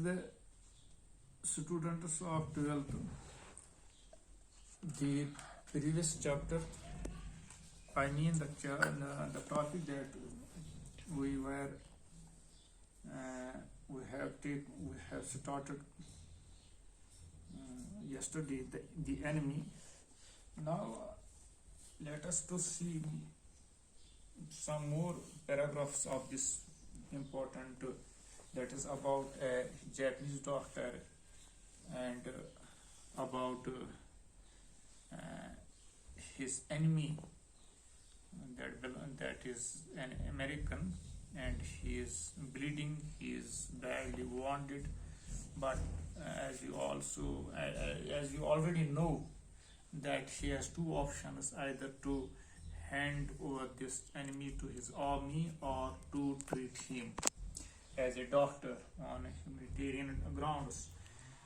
the students of 12th, the previous chapter, I mean the topic that we were we have started yesterday, the enemy. Now let us to see some more paragraphs of this important that is about a Japanese doctor and about his enemy that is an American, and he is bleeding, he is badly wounded, but as you already know that he has two options: either to hand over this enemy to his army or to treat him as a doctor on humanitarian grounds.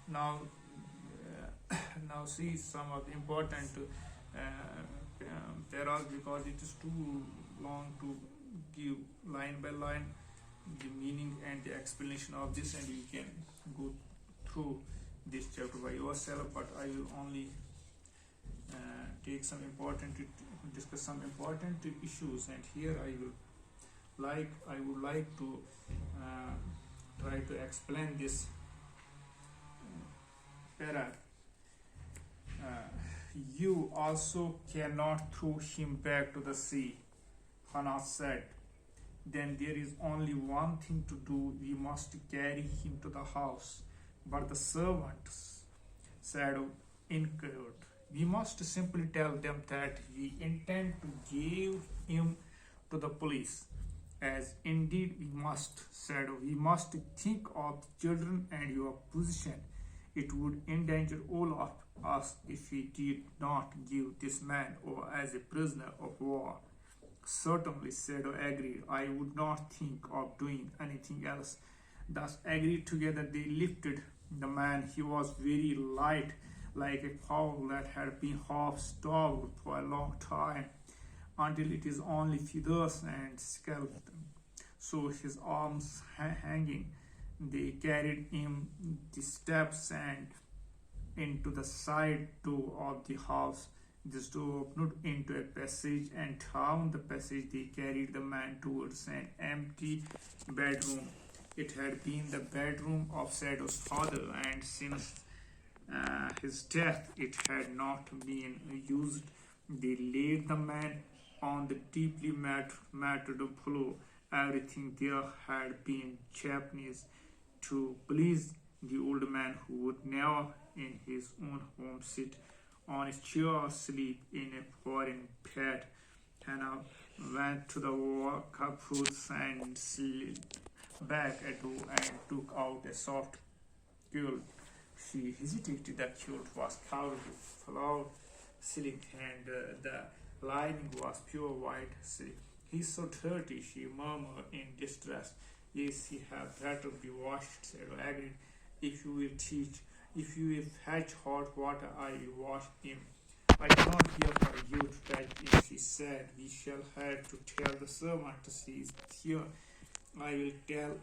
Now, now see some of the important paras, because it is too long to give line by line the meaning and the explanation of this, and you can go through this chapter by yourself, but I will only discuss some important issues, and here I would like to try to explain this para. You also cannot throw him back to the sea, Hana said. Then there is only one thing to do: we must carry him to the house. But the servants said, encouraged, we must simply tell them that we intend to give him to the police. As indeed we must, said, we must think of the children and your position. It would endanger all of us if we did not give this man over as a prisoner of war. Certainly, Sado agreed. I would not think of doing anything else. Thus agreed together, they lifted the man. He was very light, like a fowl that had been half starved for a long time, until it is only feathers and skeleton. So his arms hanging, they carried him the steps and into the side door of the house. This door opened into a passage, and down the passage they carried the man towards an empty bedroom. It had been the bedroom of Sado's father, and since his death it had not been used. They laid the man on the deeply matted floor. Everything there had been Japanese, to please the old man, who would never in his own home sit on a chair or sleep in a foreign bed. Hannah went to the workhouse and slid back a door and took out a soft quilt. She hesitated. The quilt was covered with flowered silk, and the lining was pure white silk. He's so dirty, she murmured in distress. Yes, he had better be washed, said agreed. If you will fetch hot water, I will wash him. I cannot hear for you to fetch him, she said. We shall have to tell the servant he is here. I will tell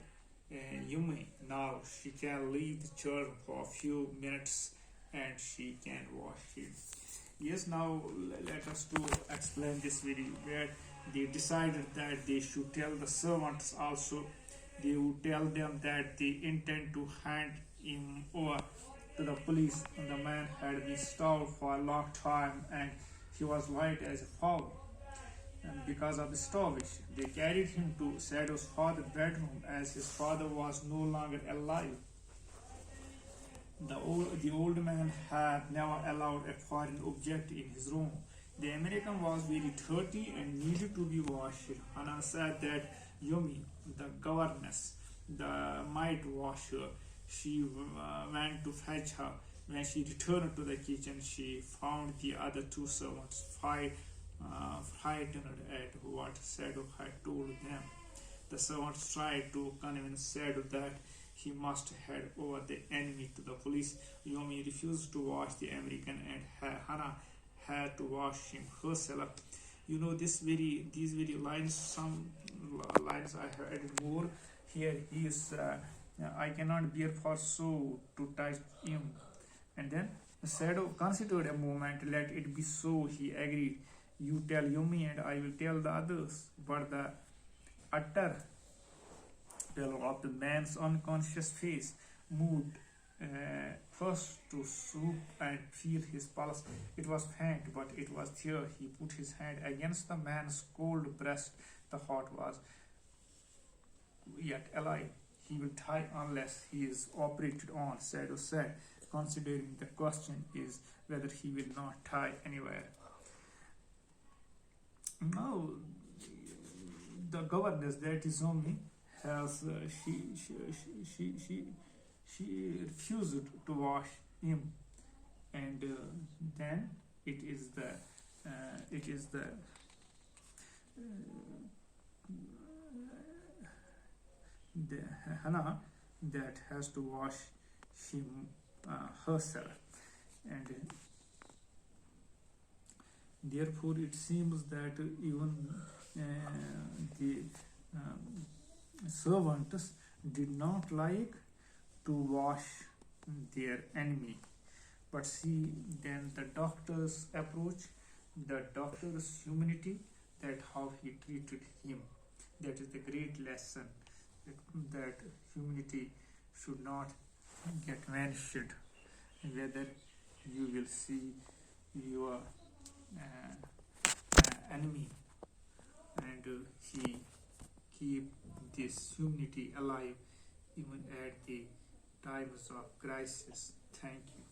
Yumi now. She can leave the church for a few minutes and she can wash him. Yes, now let us to explain this very well. They decided that they should tell the servants also. They would tell them that they intend to hand him over to the police. And the man had been starved for a long time, and he was white as a fowl. And because of the starvation, they carried him to Sado's father's bedroom, as his father was no longer alive. The old man had never allowed a foreign object in his room. The American was very dirty and needed to be washed. Hana said that Yumi, the governess, might wash her. She went to fetch her. When she returned to the kitchen, she found the other two servants frightened at what Sado had told them. The servants tried to convince Sado that he must hand over the enemy to the police. Yumi refused to wash the American, and Hana had to wash him herself. You know, these very lines. Some lines I have added more. Here he is I cannot bear for so to touch him. And then the shadow considered a moment. Let it be so, he agreed. You tell Yumi and I will tell the others. But the utter pallor of the man's unconscious face moved first to swoop and feel his pulse. It was faint, but it was there. He put his hand against the man's cold breast. The heart was yet alive. He will die unless he is operated on, Shadow said, considering the question is whether he will not die anywhere. Now, the governess, that is Omi, has she refused to wash him, and then it is the Hannah that has to wash him herself, and therefore it seems that even the servants did not like to wash their enemy. But see then the doctor's approach, the doctor's humanity, that how he treated him. That is the great lesson, that humanity should not get vanished, whether you will see your enemy, and he keep this humanity alive even at the times of crisis. Thank you.